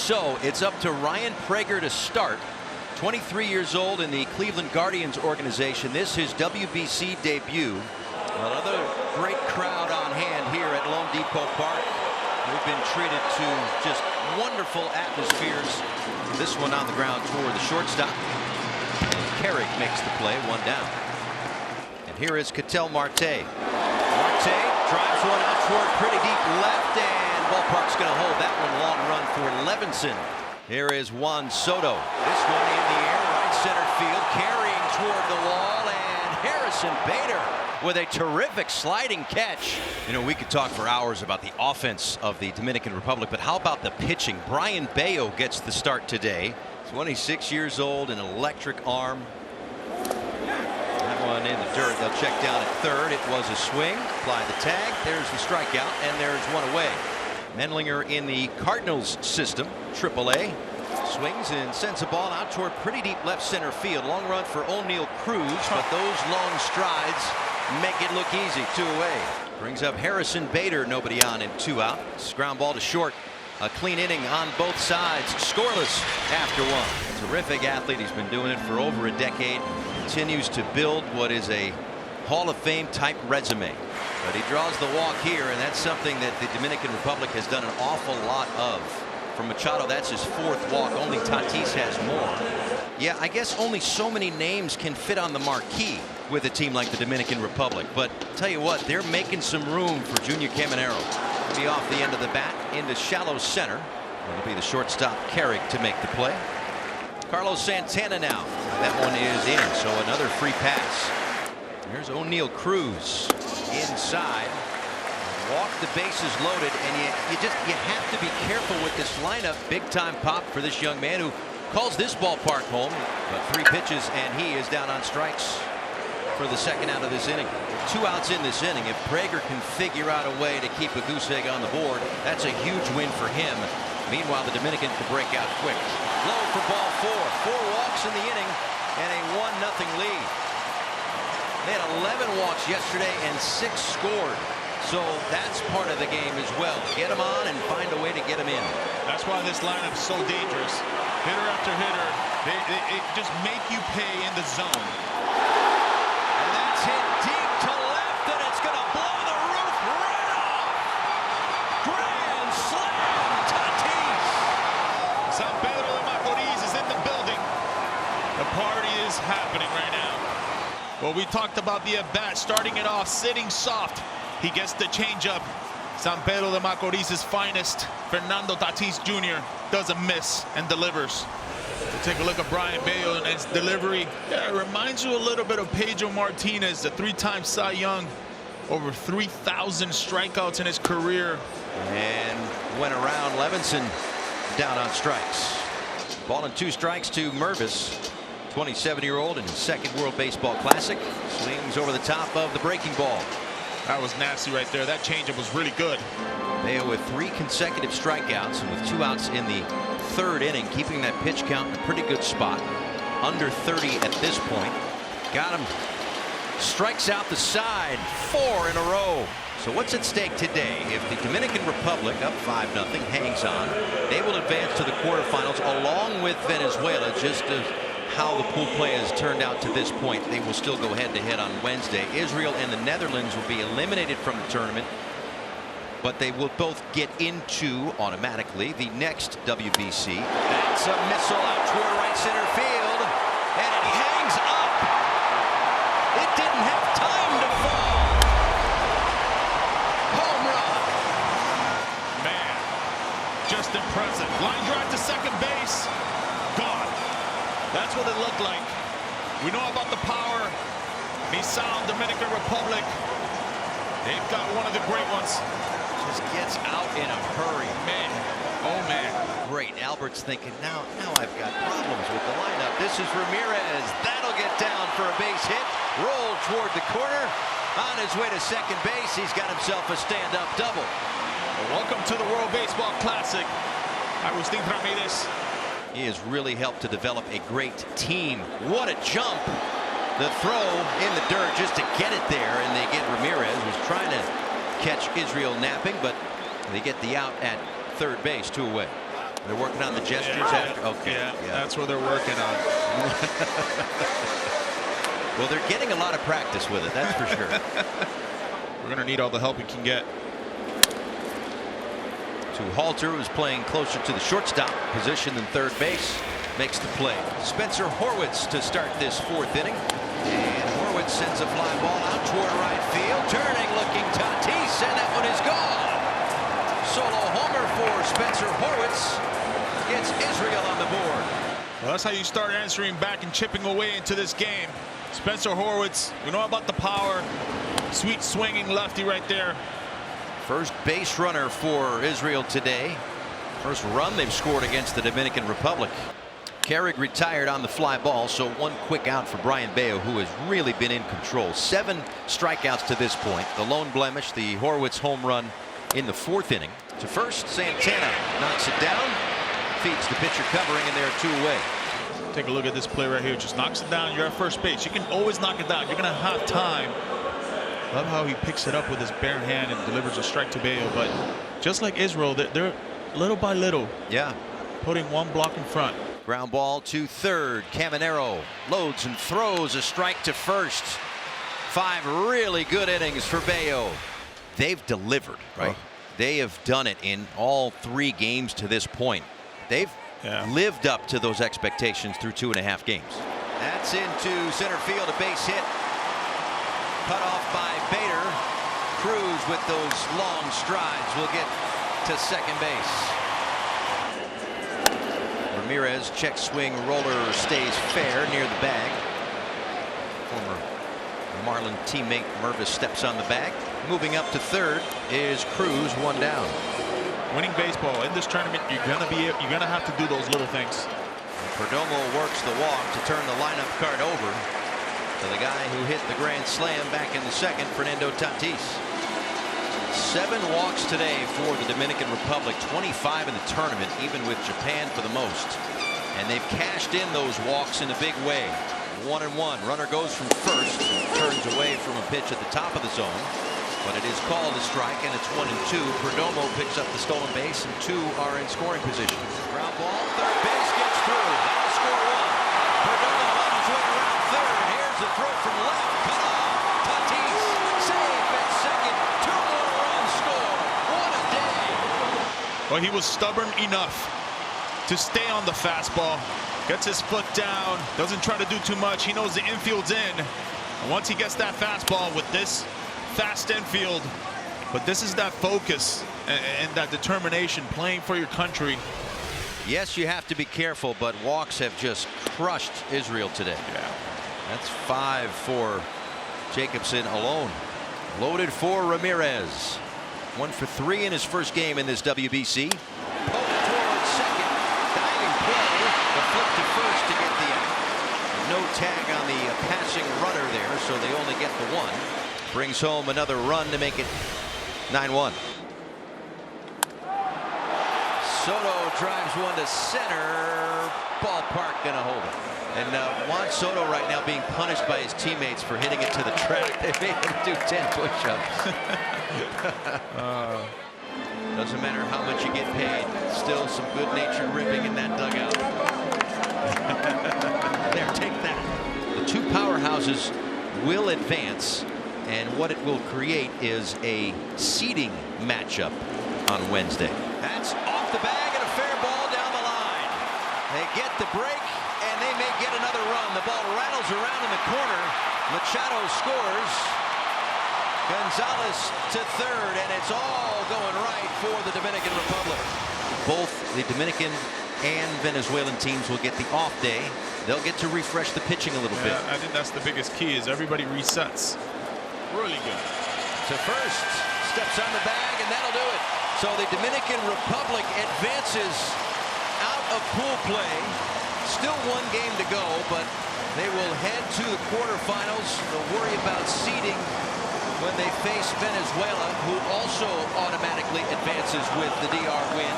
So it's up to Ryan Prager to start. 23 years old in the Cleveland Guardians organization. This his WBC debut. Another great crowd on hand here at Loan Depot Park. We've been treated to just wonderful atmospheres. This one on the ground toward the shortstop. And Carrick makes the play, one down. And here is Ketel Marte. Marte drives one out toward pretty deep left, and ballpark's going to hold that one. Long run for Levinson. Here is Juan Soto. This one in the air, right center field, carrying toward the wall, and Harrison Bader with a terrific sliding catch. You know, we could talk for hours about the offense of the Dominican Republic, but how about the pitching? Brian Bayo gets the start today. 26 years old, an electric arm. That one in the dirt. They'll check down at third. It was a swing. Apply the tag. There's the strikeout, and there's one away. Mendlinger in the Cardinals system, AAA. Swings and sends a ball out toward pretty deep left center field. Long run for O'Neal Cruz, but those long strides make it look easy. 2 away. Brings up Harrison Bader, nobody on and 2 out. Ground ball to short. A clean inning on both sides. Scoreless after one. Terrific athlete. He's been doing it for over a decade. Continues to build what is a Hall of Fame type resume. But he draws the walk here, and that's something that the Dominican Republic has done an awful lot of. For Machado, that's his 4th walk. Only Tatis has more. Yeah, I guess only so many names can fit on the marquee with a team like the Dominican Republic. But tell you what, they're making some room for Junior Caminero. Be off the end of the bat into shallow center. It'll be the shortstop Carrick to make the play. Carlos Santana now. That one is in, so another free pass. Here's O'Neal Cruz inside. Walk, the bases loaded, and you have to be careful with this lineup. Big time pop for this young man who calls this ballpark home. But 3 pitches and he is down on strikes for the 2nd out of this inning. 2 outs in this inning. If Prager can figure out a way to keep a goose egg on the board, that's a huge win for him. Meanwhile, the Dominican could break out quick. Low for ball 4. 4 walks in the inning and a 1-0 lead. They had 11 walks yesterday and 6 scored. So that's part of the game as well. Get them on and find a way to get them in. That's why this lineup is so dangerous. Hitter after hitter, they just make you pay in the zone. And that's hit deep to left, and it's going to blow the roof right off. Grand slam, Tatis. San Pedro de Macorís is in the building. The party is happening right now. Well, we talked about the at-bat, starting it off, sitting soft. He gets the changeup. San Pedro de Macorís' finest, Fernando Tatis Jr. doesn't miss and delivers. We'll take a look at Brian Bayo and his delivery. Yeah, it reminds you a little bit of Pedro Martinez, the 3-time Cy Young, over 3,000 strikeouts in his career. And went around. Levinson down on strikes. Ball and 2 strikes to Mervis, 27-year-old in his 2nd World Baseball Classic. Swings over the top of the breaking ball. That was nasty right there. That changeup was really good. Bayo with 3 consecutive strikeouts and with 2 outs in the 3rd inning, keeping that pitch count in a pretty good spot. Under 30 at this point. Got him. Strikes out the side. 4 in a row. So what's at stake today? If the Dominican Republic, up 5-0, hangs on, they will advance to the quarterfinals along with Venezuela. Just how the pool play has turned out to this point, they will still go head-to-head on Wednesday. Israel and the Netherlands will be eliminated from the tournament, but they will both get into automatically the next WBC. That's a missile out toward right center field, and it hangs up. It didn't have time to fall. Home run. Man, just impressive. Line drive to second base. Gone. That's what it looked like. We know about the power. Nissan, Dominican Republic. They've got one of the great ones. Just gets out in a hurry. Man, oh man. Great. Albert's thinking, now I've got problems with the lineup. This is Ramirez. That'll get down for a base hit. Roll toward the corner. On his way to second base, he's got himself a stand-up double. Well, welcome to the World Baseball Classic, Agustin Ramirez. He has really helped to develop a great team. What a jump. The throw in the dirt just to get it there, and they get Ramirez, who's trying to catch Israel napping, but they get the out at third base, 2 away. They're working on the gestures after. Okay. Yeah, that's what they're working on. Well, they're getting a lot of practice with it, that's for sure. We're going to need all the help we can get. To Halter, who's playing closer to the shortstop position than third base, makes the play. Spencer Horwitz to start this fourth inning. And Horwitz sends a fly ball out toward right field. Turning, looking Tatis, and that one is gone. Solo homer for Spencer Horwitz. Gets Israel on the board. Well, that's how you start answering back and chipping away into this game. Spencer Horwitz, we know about the power. Sweet swinging lefty right there. First base runner for Israel today. First run they've scored against the Dominican Republic. Carrick retired on the fly ball, so one quick out for Brian Bayo, who has really been in control. 7 strikeouts to this point. The lone blemish, the Horwitz home run in the fourth inning. To first, Santana knocks it down, feeds the pitcher covering, and they're 2 away. Take a look at this play right here. Just knocks it down. You're at first base. You can always knock it down. You're going to have time. Love how he picks it up with his bare hand and delivers a strike to Bayo. But just like Israel, they're little by little putting one block in front. Ground ball to third. Caminero loads and throws a strike to first. 5 really good innings for Bayo. They've delivered, right? They have done it in all 3 games to this point. They've lived up to those expectations through 2.5 games. That's into center field, a base hit. Cut off by Bader. Cruz with those long strides will get to second base. Ramirez check swing roller stays fair near the bag. Former Marlin teammate Mervis steps on the bag. Moving up to third is Cruz, 1 down. Winning baseball in this tournament, you're gonna have to do those little things. Perdomo works the walk to turn the lineup card over to the guy who hit the grand slam back in the second, Fernando Tatis. 7 walks today for the Dominican Republic, 25 in the tournament, even with Japan for the most. And they've cashed in those walks in a big way. 1-1. Runner goes from first, turns away from a pitch at the top of the zone. But it is called a strike, and it's 1-2. Perdomo picks up the stolen base, and 2 are in scoring position. Ground ball, third base gets through. That'll score 1. Perdomo on his way around third. Here's the throw from left. Cut off. Tatis safe at second. 2 more runs scored. What a day. Well, he was stubborn enough to stay on the fastball. Gets his foot down. Doesn't try to do too much. He knows the infield's in. And once he gets that fastball with this fast infield, but this is that focus and that determination, playing for your country. Yes, you have to be careful, but walks have just crushed Israel today. Yeah. That's 5 for Jacobson alone. Loaded for Ramirez. 1 for 3 in his first game in this WBC. Poked towards second. Diving play. The flip to first to get the out. No tag on the passing runner there, so they only get the 1. Brings home another run to make it 9-1. Soto drives one to center. Ballpark gonna hold it. And Juan Soto right now being punished by his teammates for hitting it to the track. They made him do 10 push-ups. Doesn't matter how much you get paid. Still some good-natured ripping in that dugout. There, take that. The 2 powerhouses will advance. And what it will create is a seeding matchup on Wednesday. That's off the bag and a fair ball down the line. They get the break, and they may get another run. The ball rattles around in the corner. Machado scores. Gonzalez to third, and it's all going right for the Dominican Republic. Both the Dominican and Venezuelan teams will get the off day. They'll get to refresh the pitching a little bit. I think that's the biggest key, is everybody resets. Really good. To first, steps on the bag, and that'll do it. So the Dominican Republic advances out of pool play. Still 1 game to go, but they will head to the quarterfinals. They'll worry about seeding when they face Venezuela, who also automatically advances with the DR win.